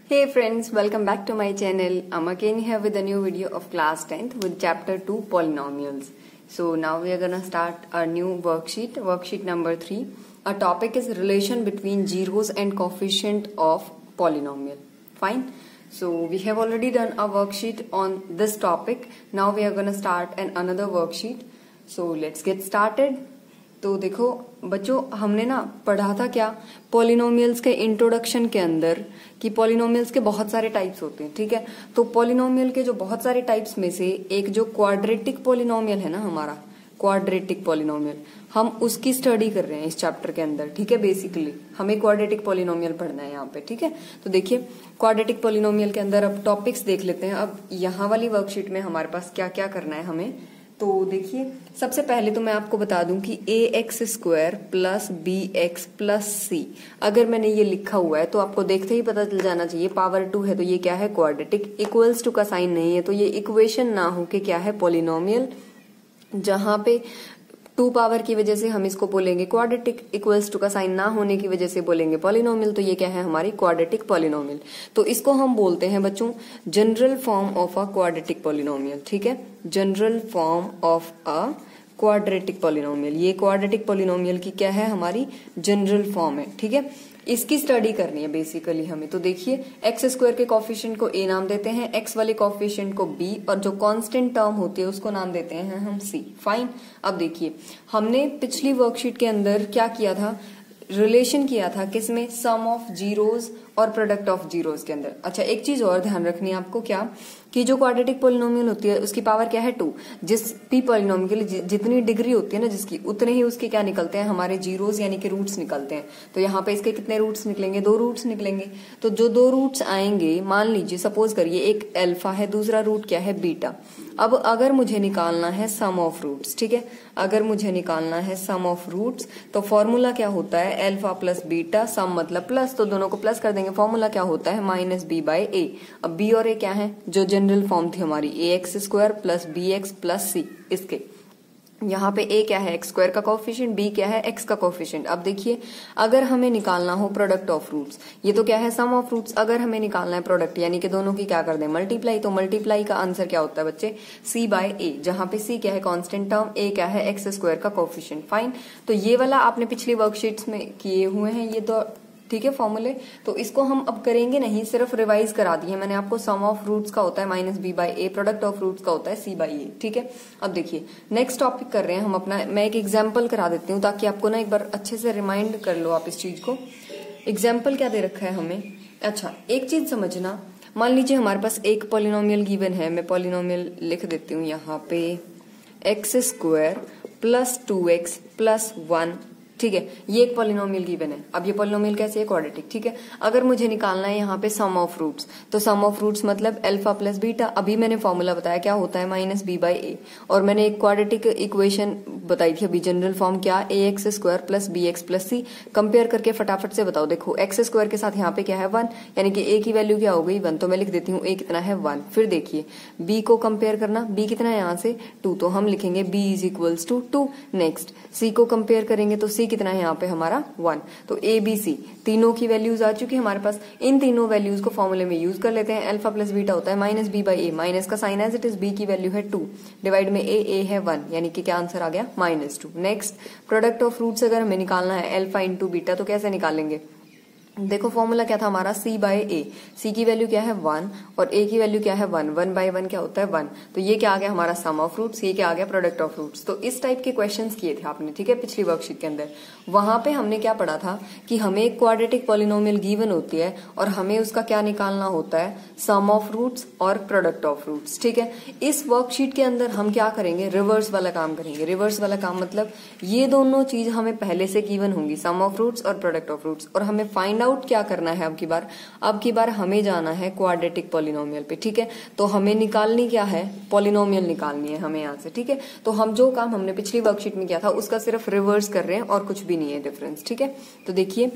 Hey friends, welcome back to my channel. I'm again here with a new video of class 10th with chapter 2 polynomials. So now we are gonna start our new worksheet number 3. Our topic is relation between zeros and coefficient of polynomial. Fine. So we have already done a worksheet on this topic. Now we are gonna start another worksheet. So let's get started. तो देखो बच्चों, हमने ना पढ़ा था क्या polynomials के introduction के अंदर कि पॉलिनोमियल्स के बहुत सारे टाइप्स होते हैं। ठीक है, तो पॉलिनोमियल के जो बहुत सारे टाइप्स में से एक जो क्वाड्रेटिक पॉलिनोमियल है ना, हमारा क्वाड्रेटिक पॉलिनोमियल, हम उसकी स्टडी कर रहे हैं इस चैप्टर के अंदर। ठीक है, बेसिकली हमें क्वाड्रेटिक पॉलिनोमियल पढ़ना है यहाँ पे। ठीक है, तो देखिए क्वाड्रेटिक पॉलिनोमियल के अंदर अब टॉपिक्स देख लेते हैं। अब यहाँ वाली वर्कशीट में हमारे पास क्या क्या करना है हमें, तो देखिए सबसे पहले तो मैं आपको बता दूं कि ax² plus bx plus c, अगर मैंने ये लिखा हुआ है तो आपको देखते ही पता चल जाना चाहिए पावर 2 है तो ये क्या है क्वाड्रेटिक। इक्वल्स टू का साइन नहीं है तो ये इक्वेशन ना हो के क्या है पॉलिनोमियल। जहां पे 2 पावर की वजह से हम इसको बोलेंगे क्वाड्रेटिक, इक्वल्स टू का साइन ना होने की वजह से बोलेंगे पॉलिनोमियल। तो ये क्या है हमारी क्वाड्रेटिक पॉलिनोमियल। तो इसको हम बोलते हैं बच्चों general form of a quadratic polynomial. ठीक है, general form of a quadratic polynomial. ये क्वाड्रेटिक पॉलिनोमियल की क्या है हमारी जनरल फॉर्म है। ठीक है, इसकी स्टडी करनी है बेसिकली हमें। तो देखिए x² के कोफिशिएंट को a नाम देते हैं, x वाले कोफिशिएंट को b, और जो कांस्टेंट टर्म होती है उसको नाम देते हैं हम c। फाइन। अब देखिए हमने पिछली वर्कशीट के अंदर क्या किया था, रिलेशन किया था किसमें, सम ऑफ जीरोस और प्रोडक्ट ऑफ जीरोस के अंदर। अच्छा, एक चीज और ध्यान रखनी है आपको, क्या कि जो क्वाड्रेटिक पॉलिनोमियल होती है उसकी पावर क्या है 2। जिस भी पॉलिनोमियल के लिए जितनी डिग्री होती है ना जिसकी, उतने ही उसके क्या निकलते हैं हमारे जीरोस यानी कि रूट्स निकलते हैं। तो यहाँ पे इसके कितने रूट्स निकलेंगे, 2 रूट्स निकलेंगे। तो जो 2 रूट्स आएंगे, मान लीजिए सपोज करिए एक अल्फा है, दूसरा रूट क्या है बीटा। अब अगर मुझे निकालना है सम ऑफ रूट्स, ठीक है, अगर मुझे निकालना है सम ऑफ रूट्स तो फॉर्मूला क्या होता है अल्फा प्लस बीटा, सम मतलब प्लस, तो दोनों को प्लस कर देंगे। फॉर्मूला क्या होता है माइनस बी बाई ए। अब बी और ए क्या है, जो जनरल फॉर्म थी हमारी ax² plus bx plus c। इसके यहाँ पे a क्या है x² का कोफिशिएंट, b क्या है x का कोफिशिएंट। अब देखिए अगर हमें निकालना हो प्रोडक्ट ऑफ रूट्स, ये तो क्या है सम ऑफ रूट्स, अगर हमें निकालना है प्रोडक्ट यानी कि दोनों की क्या कर दें मल्टीप्लाई, तो मल्टीप्लाई का आंसर क्या होता है बच्चे c बाय a, जहां पे c क्या है कांस्टेंट टर्म, a क्या है x² का कोफिशिएंट। फाइन। तो ये वाला आपने पिछली वर्कशीट्स में किए हुए हैं ये तो, ठीक है, फॉर्मूले। तो इसको हम अब करेंगे नहीं, सिर्फ रिवाइज करा दी है मैंने आपको। सम ऑफ रूट्स का होता है minus B by a, product of roots का होता है सी बाई ए। ठीक है, अब देखिए नेक्स्ट टॉपिक कर रहे हैं हम अपना। मैं एक एग्जाम्पल करा देती हूँ ताकि आपको ना एक बार अच्छे से रिमाइंड कर लो आप इस चीज को। एग्जाम्पल क्या दे रखा है हमें। अच्छा, एक चीज समझना, मान लीजिए हमारे पास एक पॉलिनोमियल गिवन है, मैं पॉलिनोमियल लिख देती हूँ यहाँ पे x² प्लस 2x प्लस 1। ठीक है, ये एक पॉलिनोमियल गिवन है। अब ये पॉलिनोमियल कैसे है क्वाड्रेटिक। ठीक है, अगर मुझे निकालना है यहाँ पे सम ऑफ रूट्स, तो सम ऑफ रूट्स मतलब अल्फा प्लस बीटा। अभी मैंने फॉर्मूला बताया क्या होता है माइनस बी बाई ए, और मैंने एक क्वाड्रेटिक इक्वेशन बताई थी अभी जनरल फॉर्म क्या ax² plus bx plus c। Compare करके फटाफट से बताओ। देखो x² के साथ यहाँ पे क्या है 1, यानी कि a की वैल्यू क्या हो गई 1, तो मैं लिख देती हूँ a कितना है 1। फिर देखिए b को कंपेयर करना, b कितना है यहाँ से 2, तो हम लिखेंगे b is equals to 2। Next c को कंपेयर करेंगे तो c कितना है यहाँ पे हमारा 1। तो a b c तीनों की वैल्यूज आ चुकी है हमारे पास। इन तीनों वैल्यूज को फॉर्मूले में यूज कर लेते हैं। अल्फा प्लस बीटा होता है minus B by A, minus का sign as it is, b की वैल्यू है 2, डिवाइड में a है 1, यानी कि क्या आंसर आ गया -2। नेक्स्ट प्रोडक्ट ऑफ रूट्स अगर हमें निकालना है अल्फा इंटू बीटा, तो कैसे निकालेंगे। देखो फॉर्मूला क्या था हमारा c बाय a, c की वैल्यू क्या है 1 और a की वैल्यू क्या है 1, 1 बाय 1 क्या होता है 1। तो ये क्या आ गया हमारा सम ऑफ रूट्स, ये क्या आ गया प्रोडक्ट ऑफ रूट्स। तो इस टाइप के क्वेश्चंस किए थे आपने, ठीक है, पिछली वर्कशीट के अंदर। वहां पे हमने क्या पढ़ा था कि हमें एक क्वाड्रेटिक पॉलिनोमियल गिवन होती है और हमें उसका क्या निकालना होता है सम ऑफ रूट्स और प्रोडक्ट ऑफ रूट्स। ठीक है, इस वर्कशीट के अंदर हम क्या करेंगे, रिवर्स वाला काम करेंगे। रिवर्स वाला काम मतलब ये दोनों चीज हमें पहले से गिवन होंगी, सम ऑफ रूट्स और प्रोडक्ट ऑफ रूट्स, और हमें फाइंड आउट क्या करना है अब की बार हमें जाना है क्वाड्रेटिक पॉलिनोमियल पे। ठीक है, तो हमें निकालनी क्या है पॉलिनोमियल निकालनी है हमें यहाँ से। ठीक है, तो हम जो काम हमने पिछली वर्कशीट में किया था उसका सिर्फ रिवर्स कर रहे हैं और कुछ भी नहीं है डिफरेंस। ठीक है, तो देखिए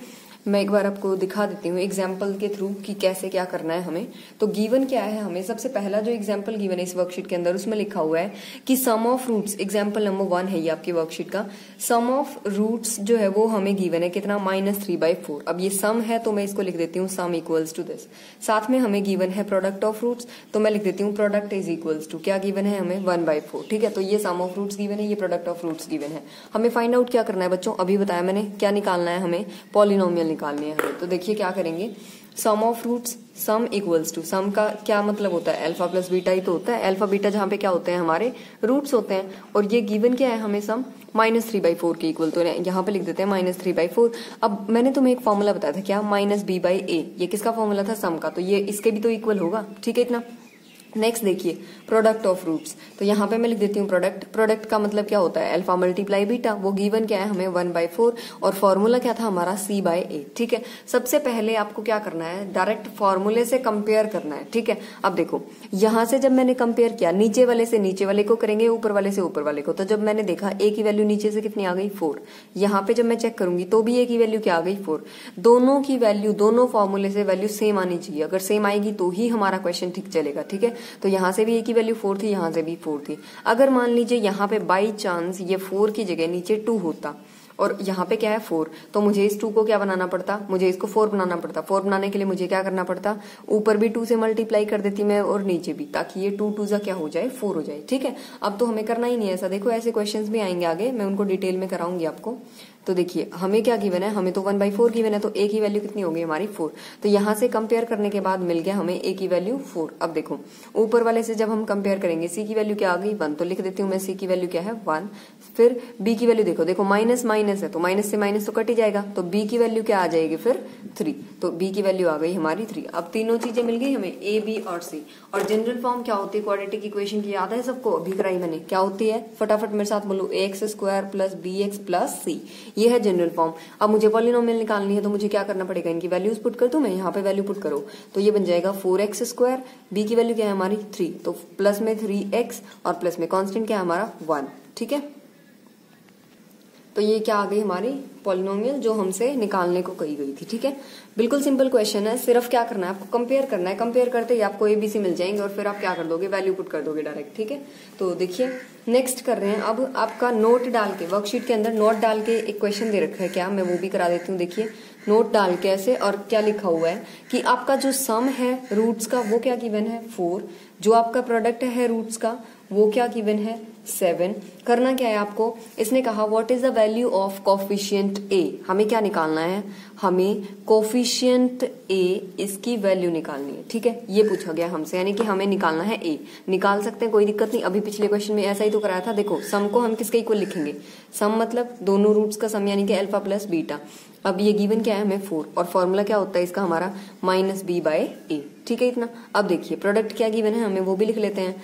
मैं एक बार आपको दिखा देती हूँ एग्जाम्पल के थ्रू कि कैसे क्या करना है हमें। तो गिवन क्या है, हमें सबसे पहला जो एग्जाम्पल गिवन है इस वर्कशीट के अंदर उसमें लिखा हुआ है कि सम ऑफ रूट्स, एग्जाम्पल नंबर 1 है ये आपकी वर्कशीट का। सम ऑफ रूट्स जो है वो हमें गिवन है कितना, -3/4। अब ये सम है तो मैं इसको लिख देती हूँ सम इक्वल्स टू दिस। साथ में हमें गिवन है प्रोडक्ट ऑफ रूट्स, तो मैं लिख देती हूँ प्रोडक्ट इज इक्वल्स टू, क्या गिवन है हमें 1/4। ठीक है, तो ये सम ऑफ रूट्स गिवन है, ये प्रोडक्ट ऑफ रूट्स गिवन है। हमें फाइंड आउट क्या करना है बच्चों, अभी बताया मैंने, क्या निकालना है हमें, पॉलिनोमियल निकालनी है हमें। तो देखिए क्या करेंगे, sum of roots, sum equals to, sum का क्या मतलब होता है, अल्फा प्लस बीटा ही तो होता है, अल्फा बीटा जहाँ पे क्या होते हैं हमारे रूट्स होते हैं, और ये गिवन क्या है हमें सम -3/4 के इक्वल, तो यहाँ पे लिख देते हैं -3/4। अब मैंने तुम्हें एक फॉर्मूला बताया था क्या, -b/a, ये किसका फॉर्मूला था, सम का, तो ये इसके भी तो इक्वल होगा। ठीक है इतना। नेक्स्ट देखिए प्रोडक्ट ऑफ रूट्स, तो यहाँ पे मैं लिख देती हूँ प्रोडक्ट। प्रोडक्ट का मतलब क्या होता है, अल्फा मल्टीप्लाई बीटा, वो गिवन क्या है हमें 1/4, और फॉर्मूला क्या था हमारा c/a। ठीक है, सबसे पहले आपको क्या करना है, डायरेक्ट फॉर्मूले से कंपेयर करना है। ठीक है, अब देखो यहाँ से जब मैंने कंपेयर किया, नीचे वाले से नीचे वाले को करेंगे, ऊपर वाले से ऊपर वाले को, तो जब मैंने देखा a की वैल्यू नीचे से कितनी आ गई 4, यहाँ पे जब मैं चेक करूंगी तो भी a की वैल्यू क्या आ गई 4। दोनों की वैल्यू, दोनों फॉर्मूले से वैल्यू सेम आनी चाहिए, अगर सेम आएगी तो ही हमारा क्वेश्चन ठीक चलेगा। ठीक है, तो यहाँ से भी a की वैल्यू 4 थी, यहाँ से भी 4 थी। अगर मान लीजिए यहाँ पे बाई चांस ये 4 की जगह नीचे 2 होता और यहाँ पे क्या है 4, तो मुझे इस 2 को क्या बनाना पड़ता, मुझे इसको 4 बनाना पड़ता। 4 बनाने के लिए मुझे क्या करना पड़ता, ऊपर भी 2 से मल्टीप्लाई कर देती मैं और नीचे भी, ताकि ये 2 2 क्या हो जाए 4 हो जाए। ठीक है, अब तो हमें करना ही नहीं है ऐसा। देखो ऐसे क्वेश्चंस भी आएंगे आगे, मैं उनको डिटेल में कराऊंगी आपको। तो देखिए हमें क्या गिवन है, हमें तो 1/4 गिवन है, तो a की वैल्यू कितनी हो गई हमारी 4। तो यहाँ से कंपेयर करने के बाद मिल गया हमें a की वैल्यू 4। अब देखो ऊपर वाले से जब हम कंपेयर करेंगे, c की वैल्यू क्या आ गई 1, तो लिख देती हूँ मैं c की वैल्यू क्या है 1। फिर b की वैल्यू देखो, देखो माइनस माइनस है तो माइनस से माइनस तो कट ही जाएगा, तो b की वैल्यू क्या आ जाएगी फिर 3, तो b की वैल्यू आ गई हमारी 3। अब तीनों चीजें मिल गई हमें, a b और c। और जनरल फॉर्म क्या होती है क्वाड्रेटिक इक्वेशन की, याद है सबको, अभी कराई मैंने, क्या होती है फटाफट मेरे साथ बोलो, ax² + bx + c, ये है जनरल फॉर्म। अब मुझे पॉलिनोमियल निकालनी है, तो मुझे क्या करना पड़ेगा, इनकी वैल्यूज पुट कर दूं मैं, यहाँ पे वैल्यू पुट करो, तो ये बन जाएगा 4x², b की वैल्यू क्या है हमारी 3, तो प्लस में 3x और प्लस में कांस्टेंट क्या है हमारा 1। ठीक है, तो ये क्या आ गई हमारी पॉलिनोमियल जो हमसे निकालने को कही गई थी। ठीक है, बिल्कुल सिंपल क्वेश्चन है, सिर्फ क्या करना है आपको कंपेयर करना है, कंपेयर करते ही आपको एबीसी मिल जाएंगे और फिर आप क्या कर दोगे, वैल्यू पुट कर दोगे डायरेक्ट। ठीक है, तो देखिए नेक्स्ट कर रहे हैं, अब आपका नोट डाल के, वर्कशीट के अंदर नोट डाल के एक क्वेश्चन दे रखा है क्या, मैं वो भी करा देती हूँ। देखिए नोट डाल के ऐसे, और क्या लिखा हुआ है कि आपका जो सम है रूट्स का वो क्या गिवन है 4, जो आपका प्रोडक्ट है रूट्स का वो क्या गिवन है 7। करना क्या है आपको, इसने कहा what is the value of coefficient A, हमें क्या निकालना है, हमें कोफिशिएंट ए इसकी वैल्यू निकालनी है। ठीक है, ये पूछा गया हमसे, यानी कि हमें निकालना है ए। निकाल सकते हैं, कोई दिक्कत नहीं, अभी पिछले क्वेश्चन में ऐसा ही तो कराया था। देखो सम को हम किसके इक्वल लिखेंगे, सम मतलब दोनों रूट्स का सम, यानी कि अल्फा प्लस बीटा। अब ये गिवन क्या है हमें 4, और फॉर्मूला क्या होता है इसका हमारा -b/a। ठीक है इतना। अब देखिए प्रोडक्ट क्या गिवन है हमें वो भी लिख लेते हैं।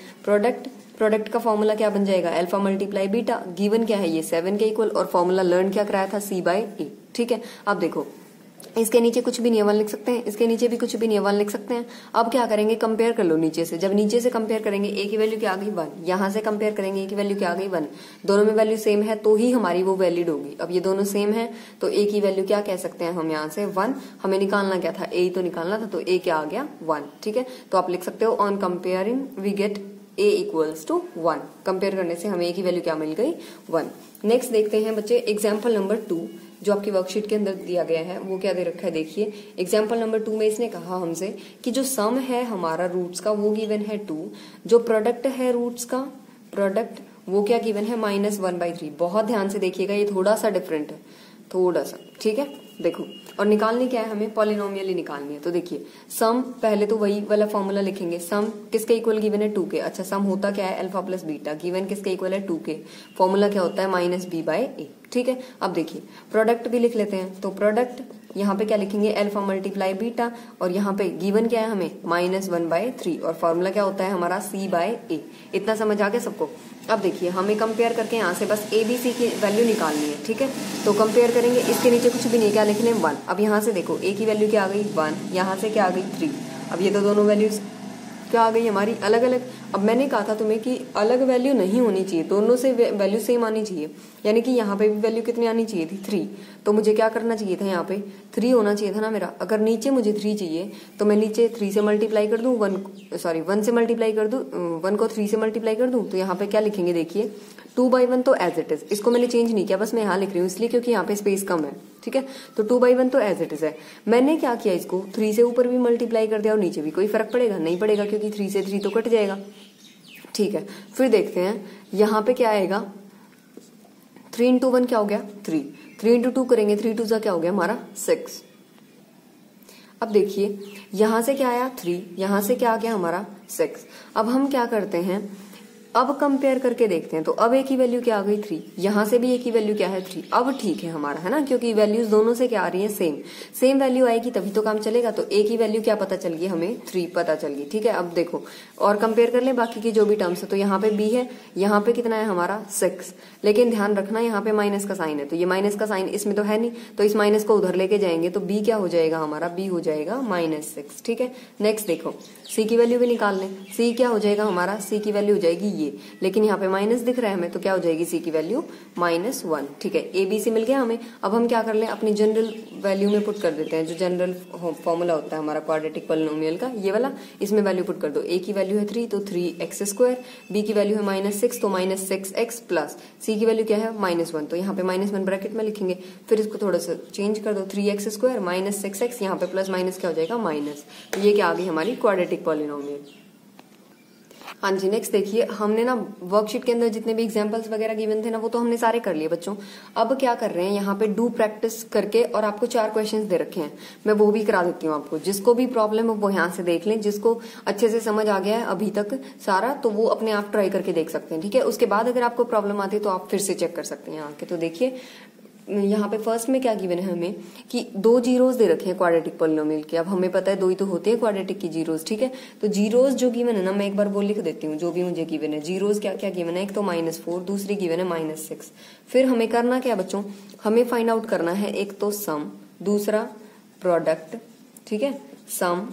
प्रोडक्ट का फॉर्मूला क्या बन जाएगा, अल्फा मल्टीप्लाई बीटा, गिवन क्या है ये 7 के इक्वल, और फॉर्मूला लर्न क्या कराया था c/a। ठीक है, अब देखो इसके नीचे कुछ भी नहीं है 1 लिख सकते हैं, इसके नीचे भी कुछ भी नहीं है 1 लिख सकते हैं। अब क्या करेंगे, कंपेयर कर लो नीचे से, जब नीचे से कंपेयर करेंगे a की वैल्यू क्या आ गई 1, यहाँ से कंपेयर करेंगे a की वैल्यू क्या आ गई 1, दोनों में वैल्यू सेम है तो ही हमारी वो वैलिड होगी। अब ये दोनों सेम है तो a की वैल्यू क्या कह सकते हैं हम यहाँ से 1, हमें निकालना क्या था, a तो निकालना था, तो a क्या आ गया 1। ठीक है, तो आप लिख सकते हो on comparing we get a = 1, compare करने से हमें a की वैल्यू क्या मिल गई 1। नेक्स्ट देखते हैं बच्चे एग्जाम्पल नंबर 2 जो आपकी वर्कशीट के अंदर दिया गया है, वो क्या दे रखा है देखिए। एग्जाम्पल नंबर 2 में इसने कहा हमसे कि जो सम है हमारा रूट्स का वो गिवन है 2, जो प्रोडक्ट है रूट्स का, प्रोडक्ट वो क्या गिवन है -1/3। बहुत ध्यान से देखिएगा, ये थोड़ा सा डिफरेंट है, थोड़ा सा। ठीक है, देखो, और निकालनी क्या है हमें, पॉलिनोमियल ही निकालनी है। तो देखिए सम, पहले तो वही वाला फॉर्मूला लिखेंगे, सम किसके इक्वल गिवन है 2 के। अच्छा सम होता क्या है, अल्फा प्लस बीटा, गिवन किसके इक्वल है 2 के, फॉर्मूला क्या होता है -b/a। ठीक है, अब देखिए प्रोडक्ट भी लिख लेते हैं, तो प्रोडक्ट यहाँ पे क्या लिखेंगे, अल्फा मल्टीप्लाई बीटा, और यहाँ पे गिवन क्या है हमें -1/3, और फॉर्मूला क्या होता है हमारा c/a। इतना समझ आ गया सबको। अब देखिए हमें कंपेयर करके यहाँ से बस ABC की वैल्यू निकालनी है। ठीक है, तो कंपेयर करेंगे, इसके नीचे कुछ भी नहीं, क्या लिख लें 1। अब यहाँ से देखो a की वैल्यू क्या आ गई 1, यहाँ से क्या आ गई 3। अब ये तो दोनों वैल्यूज क्या आ गई हमारी अलग अलग। अब मैंने कहा था तुम्हें कि अलग वैल्यू नहीं होनी चाहिए, दोनों से वैल्यू सेम आनी चाहिए, यानी कि यहाँ पे भी वैल्यू कितनी आनी चाहिए थी 3। तो मुझे क्या करना चाहिए था, यहाँ पे 3 होना चाहिए था ना मेरा। अगर नीचे मुझे 3 चाहिए तो मैं नीचे 3 से मल्टीप्लाई कर दूं, 1 से मल्टीप्लाई कर दूं, 1 को 3 से मल्टीप्लाई कर दूं, तो यहाँ पे क्या लिखेंगे देखिए 2/1 तो एज इट इज, इसको मैंने चेंज नहीं किया, बस मैं यहाँ लिख रही हूँ इसलिए क्योंकि यहाँ पे स्पेस कम है, ठीक है। तो 2/1 तो एज इट इज है। मैंने क्या किया, इसको 3 से ऊपर भी मल्टीप्लाई कर दिया और नीचे भी। कोई फर्क पड़ेगा? नहीं पड़ेगा, क्योंकि 3 से 3 तो कट जाएगा, ठीक है। फिर देखते हैं यहाँ पे क्या आएगा, 3 into 1 क्या हो गया 3, 3 into 2 करेंगे, 3 2 क्या हो गया हमारा 6। अब देखिए यहां से क्या आया 3, यहां से क्या आ गया हमारा 6। अब हम क्या करते हैं, अब कंपेयर करके देखते हैं। तो अब एक ही वैल्यू क्या आ गई 3, यहां से भी एक ही वैल्यू क्या है 3। अब ठीक है हमारा, है ना, क्योंकि वैल्यूज दोनों से क्या आ रही है सेम वैल्यू आएगी तभी तो काम चलेगा। तो एक ही वैल्यू क्या पता चल गई हमें 3 पता चल गई, ठीक है। अब देखो और कंपेयर कर ले बाकी की जो भी टर्म्स है। तो यहाँ पे b है, यहाँ पे कितना है हमारा 6, लेकिन ध्यान रखना यहाँ पे माइनस का साइन है, तो ये माइनस का साइन इसमें तो है नहीं, तो इस माइनस को उधर लेके जाएंगे तो b क्या हो जाएगा हमारा, b हो जाएगा -6, ठीक है। नेक्स्ट देखो c की वैल्यू भी निकाल लें, c क्या हो जाएगा हमारा, c की वैल्यू हो जाएगी ये, लेकिन यहाँ पे माइनस दिख रहा है हमें, तो क्या हो जाएगी c की वैल्यू -1, ठीक है। a b c मिल गया हमें। अब हम क्या कर लें, अपनी जनरल वैल्यू में पुट कर देते हैं, जो जनरल फॉर्मूला होता है हमारा क्वाड्रेटिक पॉलिनोमियल का, ये वाला, इसमें वैल्यू पुट कर दो। a की वैल्यू है 3 तो 3x², b की वैल्यू है -6 तो -6x प्लस c की वैल्यू क्या है -1, तो यहाँ पे -1 ब्रैकेट में लिखेंगे। फिर इसको थोड़ा सा चेंज कर दो, 3x² -6x, यहाँ पे प्लस माइनस क्या हो जाएगा माइनस। तो ये क्या आ गई हमारी क्वाड्रेटिक पॉलिनोमियल। हाँ जी, नेक्स्ट देखिए, हमने ना वर्कशीट के अंदर जितने भी एग्जांपल्स वगैरह गिवन थे ना, वो तो हमने सारे कर लिए बच्चों। अब क्या कर रहे हैं, यहाँ पे डू प्रैक्टिस करके और आपको 4 क्वेश्चंस दे रखे हैं, मैं वो भी करा देती हूँ आपको। जिसको भी प्रॉब्लम है वो यहाँ से देख लें, जिसको अच्छे से समझ आ गया है अभी तक सारा, तो वो अपने आप ट्राई करके देख सकते हैं, ठीक है। उसके बाद अगर आपको प्रॉब्लम आती है तो आप फिर से चेक कर सकते हैं आके। तो देखिए यहाँ पे फर्स्ट में क्या गिवन है हमें कि 2 जीरोस दे रखे हैं क्वाड्रेटिक पॉलिनोमियल के। अब हमें पता है 2 ही तो होते हैं क्वाड्रेटिक की जीरोस, ठीक है। तो जीरोस जो गिवन है ना, मैं एक बार वो लिख देती हूँ जो भी मुझे गिवन है। जीरोस क्या क्या गिवन है, एक तो -4, दूसरी गिवन है -6। फिर हमें करना क्या बच्चों, हमें फाइंड आउट करना है एक तो सम, दूसरा प्रोडक्ट, ठीक है, सम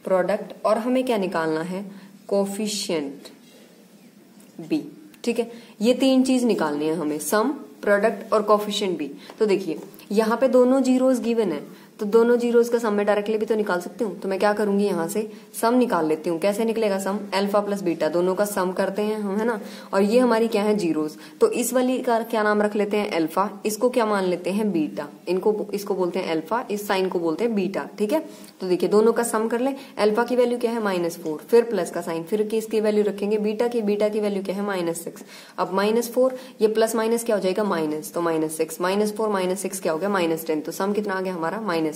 प्रोडक्ट, और हमें क्या निकालना है कोफिशिएंट बी, ठीक है। ये 3 चीज निकालनी है हमें, सम प्रोडक्ट और कोफिशिएंट भी। तो देखिए यहाँ पे दोनों जीरोस गिवन है, तो दोनों जीरोस का सम मैं डायरेक्टली भी तो निकाल सकती हूँ। तो मैं क्या करूंगी, यहाँ से सम निकाल लेती हूँ। कैसे निकलेगा सम, अल्फा प्लस बीटा, दोनों का सम करते हैं हम, है ना। और ये हमारी क्या है जीरोस, तो इस वाली का क्या नाम रख लेते हैं अल्फा, इसको क्या मान लेते हैं बीटा, इसको बोलते हैं अल्फा, इस साइन को बोलते हैं बीटा, ठीक है। तो देखिए दोनों का सम कर ले, अल्फा की वैल्यू क्या है -4, फिर प्लस का साइन, फिर किसकी वैल्यू रखेंगे बीटा की वैल्यू क्या है -6। अब -4 ये प्लस माइनस क्या हो जाएगा माइनस, तो -6 -4 -6 क्या हो गया -10। तो सम कितना आ गया हमारा -10।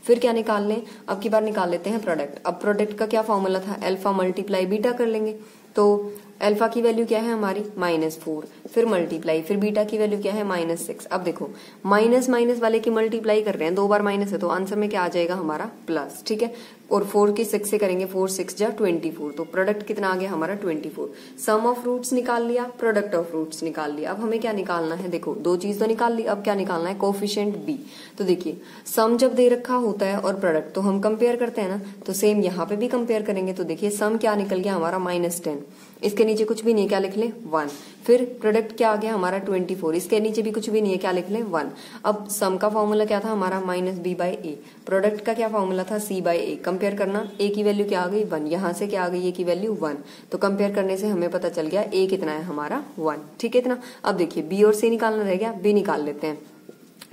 फिर क्या निकाल लें, अब की बार निकाल लेते हैं प्रोडक्ट। अब प्रोडक्ट का क्या फॉर्मूला था, अल्फा मल्टीप्लाई बीटा कर लेंगे। तो अल्फा की वैल्यू क्या है हमारी -4, फिर मल्टीप्लाई, फिर बीटा की वैल्यू क्या है -6। अब देखो माइनस माइनस वाले की मल्टीप्लाई कर रहे हैं, 2 बार माइनस है, तो आंसर में क्या आ जाएगा हमारा प्लस, ठीक है। और 4 की 6 से करेंगे, 4 6 जा 24, तो प्रोडक्ट कितना आ गया हमारा 24। सम ऑफ रूट्स निकाल लिया, प्रोडक्ट ऑफ रूट्स निकाल लिया। अब हमें क्या निकालना है, देखो 2 चीज तो निकाल ली, अब क्या निकालना है कोफिशिएंट बी। तो देखिए सम जब दे रखा होता है और प्रोडक्ट, तो हम कंपेयर करते हैं ना, तो सेम यहाँ पे भी कंपेयर करेंगे। तो देखिए सम क्या निकल गया हमारा -10, इसके नीचे कुछ भी नहीं, क्या लिख ले 1। फिर प्रोडक्ट क्या आ गया हमारा 24, इसके नीचे भी कुछ भी नहीं है, क्या लिख ले 1। अब सम का फॉर्मूला क्या था हमारा -b/a, प्रोडक्ट का क्या फॉर्मूला था c/a। कंपेयर करना, a की वैल्यू क्या आ गई 1, यहाँ से क्या आ गई a की वैल्यू 1, तो कंपेयर करने से हमें पता चल गया a कितना है हमारा 1, ठीक है इतना। अब देखिए b और c निकालना रह गया, b निकाल लेते हैं।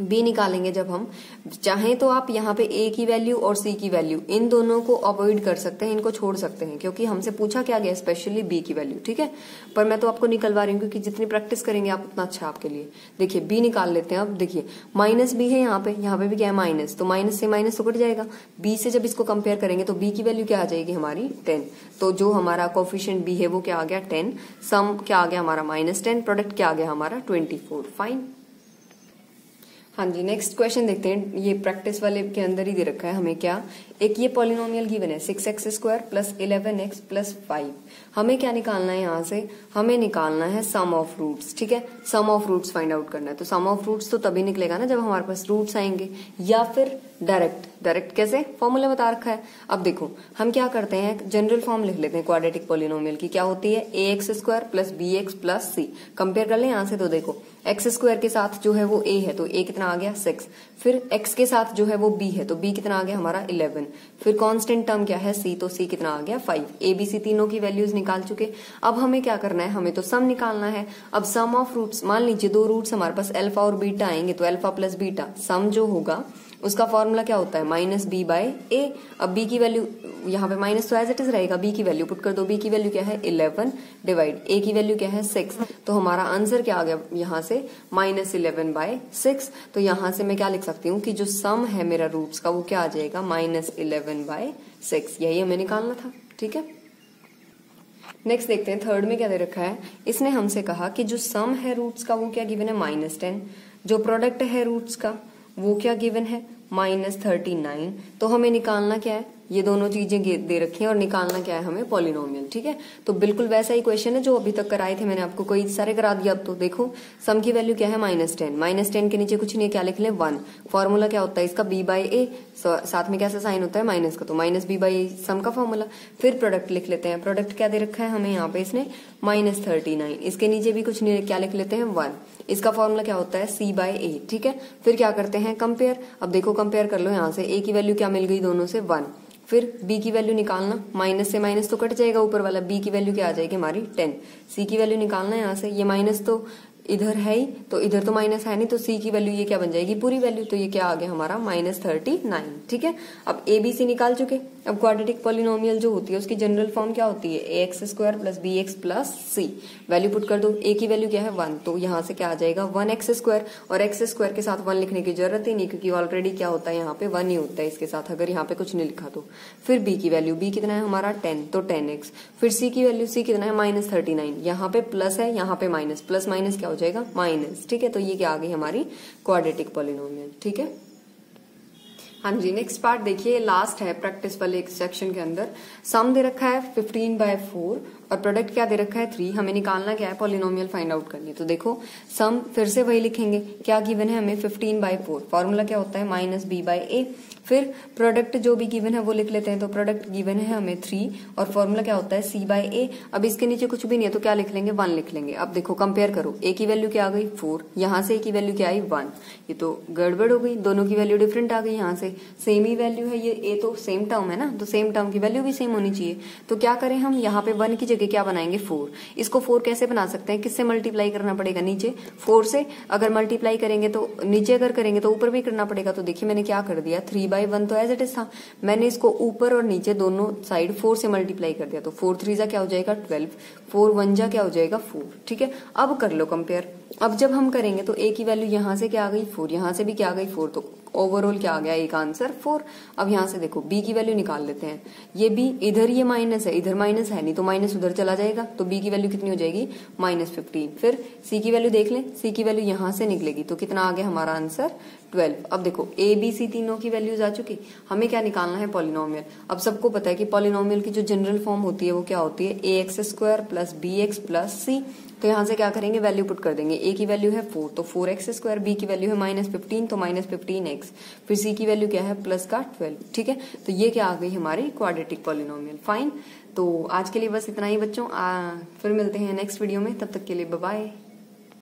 b निकालेंगे जब हम, चाहें तो आप यहाँ पे a की वैल्यू और c की वैल्यू इन दोनों को अवॉइड कर सकते हैं, इनको छोड़ सकते हैं, क्योंकि हमसे पूछा क्या गया स्पेशली b की वैल्यू, ठीक है। पर मैं तो आपको निकलवा रही हूँ, क्योंकि जितनी प्रैक्टिस करेंगे आप उतना अच्छा आपके लिए। देखिए b निकाल लेते हैं। अब देखिए -b है यहाँ पे भी क्या है माइनस, तो माइनस से माइनस तो कट जाएगा। b से जब इसको कंपेयर करेंगे तो b की वैल्यू क्या आ जाएगी हमारी 10, तो जो हमारा कोफिशिएंट b है वो क्या आ गया 10, सम क्या आ गया हमारा -10, प्रोडक्ट क्या आ गया हमारा 24, फाइन। हाँ जी, नेक्स्ट क्वेश्चन देखते हैं। ये प्रैक्टिस वाले के अंदर ही दे रखा है हमें क्या, एक ये पॉलिनोमियल गिवन है 6x² + 11x + 5। हमें क्या निकालना है, यहाँ से हमें निकालना है सम ऑफ रूट्स, ठीक है। सम ऑफ रूट्स फाइंड आउट करना है। तो सम ऑफ रूट्स तो तभी निकलेगा ना जब हमारे पास रूट्स आएंगे, या फिर डायरेक्ट डायरेक्ट कैसे, फॉर्मूला बता रखा है। अब देखो हम क्या करते हैं, जनरल फॉर्म लिख लेते हैं क्वाड्रेटिक पॉलिनोमियल की। क्या होती है, A X square plus B X plus C. Compare कर ले यहाँ से, तो देखो एक्स स्क्वायर के साथ जो है वो ए है, तो ए कितना आ गया 6। फिर एक्स के साथ जो है वो बी है, तो बी कितना आ गया हमारा 11। फिर कांस्टेंट टर्म क्या है सी, तो सी कितना आ गया 5। ए बी सी तीनों की वैल्यूज निकाल चुके। अब हमें क्या करना है, हमें तो सम निकालना है। अब सम ऑफ रूट्स, मान लीजिए दो रूट्स हमारे पास अल्फा और बीटा आएंगे, तो अल्फा प्लस बीटा सम जो होगा उसका फॉर्मूला क्या होता है, माइनस बी बाय ए। अब बी की वैल्यू यहाँ पे माइनस तो एज इट इज रहेगा, बी की वैल्यू पुट कर दो। बी की वैल्यू क्या है 11 डिवाइड ए की वैल्यू क्या है 6। तो हमारा आंसर क्या आ गया यहाँ से, -11/6। तो यहाँ से मैं क्या लिख सकती हूँ कि जो सम है मेरा रूट्स का वो क्या आ जाएगा, -11/6। यही हमें निकालना था। ठीक है, नेक्स्ट देखते हैं थर्ड में क्या दे रखा है। इसने हमसे कहा कि जो सम है रूट्स का वो क्या गिवन है, -10। जो प्रोडक्ट है रूट्स का वो क्या गिवन है, -39। तो हमें निकालना क्या है, ये दोनों चीजें दे रखी हैं और निकालना क्या है हमें, पॉलिनोमियल। ठीक है, तो बिल्कुल वैसा ही क्वेश्चन है जो अभी तक कराए थे मैंने आपको, कोई सारे करा दिया। अब तो देखो सम की वैल्यू क्या है -10, -10 के नीचे कुछ नहीं, क्या लिख लें 1। फॉर्मूला क्या होता है इसका, b बाई ए, साथ में कैसा साइन होता है माइनस का, तो -b बाई सम का फॉर्मूला। फिर प्रोडक्ट लिख लेते हैं, प्रोडक्ट क्या दे रखा है हमें यहाँ पे इसने, -39। इसके नीचे भी कुछ नहीं, क्या लिख लेते हैं 1। इसका फॉर्मूला क्या होता है c बाई ए। ठीक है, फिर क्या करते हैं कंपेयर। अब देखो कंपेयर कर लो, यहाँ से a की वैल्यू क्या मिल गई दोनों से 1। फिर b की वैल्यू निकालना, माइनस से माइनस तो कट जाएगा ऊपर वाला, b की वैल्यू क्या आ जाएगी हमारी 10। c की वैल्यू निकालना है यहाँ से, ये माइनस तो इधर है ही, तो इधर तो माइनस है नहीं, तो c की वैल्यू ये क्या बन जाएगी पूरी वैल्यू, तो ये क्या आ गया हमारा -39। ठीक है, अब a b c निकाल चुके। अब क्वाड्रेटिक पॉलिनोमियल जो होती है उसकी जनरल फॉर्म क्या होती है, A X square plus B X plus C. Value put कर दो, a की वैल्यू क्या है 1, तो यहाँ से क्या आ जाएगा 1x स्क्वायर। और x स्क्वायर के साथ 1 लिखने की जरूरत ही नहीं, क्योंकि ऑलरेडी क्या होता है यहाँ पे 1 ही होता है इसके साथ, अगर यहाँ पे कुछ नहीं लिखा तो। फिर b की वैल्यू, b कितना है हमारा 10, तो 10x। फिर c की वैल्यू, c कितना है -39। यहाँ पे प्लस है, यहाँ पे माइनस, प्लस माइनस क्या हो जाएगा माइनस। ठीक है, तो ये क्या आ गई हमारी क्वाड्रेटिक पॉलिनोमियल। ठीक है, हाँ जी, नेक्स्ट पार्ट देखिए, लास्ट है प्रैक्टिस वाले सेक्शन के अंदर। सम दे रखा है 15/4 और प्रोडक्ट क्या दे रखा है 3। हमें निकालना क्या है, पॉलिनोमियल फाइंड आउट करनी है। तो देखो सम फिर से वही लिखेंगे, क्या गिवन है हमें 15/4। फॉर्मूला क्या होता है -b बाई ए। फिर प्रोडक्ट जो भी गिवन है वो लिख लेते हैं, तो प्रोडक्ट गिवन है हमें 3 और फॉर्मूला क्या होता है c बाई ए। अब इसके नीचे कुछ भी नहीं है तो क्या लिख लेंगे 1 लिख लेंगे। अब देखो कंपेयर करो, a की वैल्यू क्या आ गई 4, यहाँ से a की वैल्यू क्या आई 1। ये तो गड़बड़ हो गई, दोनों की वैल्यू डिफरेंट आ गई। यहाँ से सेम ही वैल्यू है, ये तो सेम टर्म है ना, तो सेम टर्म की वैल्यू भी सेम होनी चाहिए। तो क्या करें हम, यहाँ पे 1 की जगह क्या बनाएंगे 4। इसको 4 कैसे बना सकते हैं, किससे मल्टीप्लाई करना पड़ेगा, नीचे 4 से। अगर मल्टीप्लाई करेंगे तो नीचे, अगर करेंगे तो ऊपर भी करना पड़ेगा। तो देखिए मैंने क्या कर दिया, 3/1 तो एज इट इज था, मैंने इसको ऊपर और नीचे दोनों साइड 4 से मल्टीप्लाई कर दिया। तो 4 3 जा क्या हो जाएगा 12, 4 1 जा क्या हो जाएगा 4। ठीक है, अब कर लो कंपेयर। अब जब हम करेंगे तो a की वैल्यू यहाँ से क्या आ गई 4, यहाँ से भी क्या आ गई 4, तो ओवरऑल क्या आ गया एक आंसर 4। अब यहाँ से देखो b की वैल्यू निकाल लेते हैं। ये b इधर, ये माइनस है, इधर माइनस है नहीं, तो माइनस उधर चला जाएगा, तो b की वैल्यू कितनी हो जाएगी -15। फिर c की वैल्यू देख लें, c की वैल्यू यहाँ से निकलेगी, तो कितना आ गया हमारा आंसर 12। अब देखो a b c तीनों की वैल्यूज आ चुकी, हमें क्या निकालना है पॉलिनोमियल। अब सबको पता है कि पॉलिनोमियल की जो जनरल फॉर्म होती है वो क्या होती है, A X square plus B X plus C. तो यहाँ से क्या करेंगे, वैल्यू पुट कर देंगे। a की वैल्यू है 4, तो 4x स्क्वायर, b की वैल्यू है -15, तो -15x। फिर c की वैल्यू क्या है प्लस का 12। ठीक है, तो ये क्या आ गई हमारी क्वाड्रेटिक पॉलिनोमियल। फाइन, तो आज के लिए बस इतना ही बच्चों, फिर मिलते हैं नेक्स्ट वीडियो में, तब तक के लिए बाय बाय।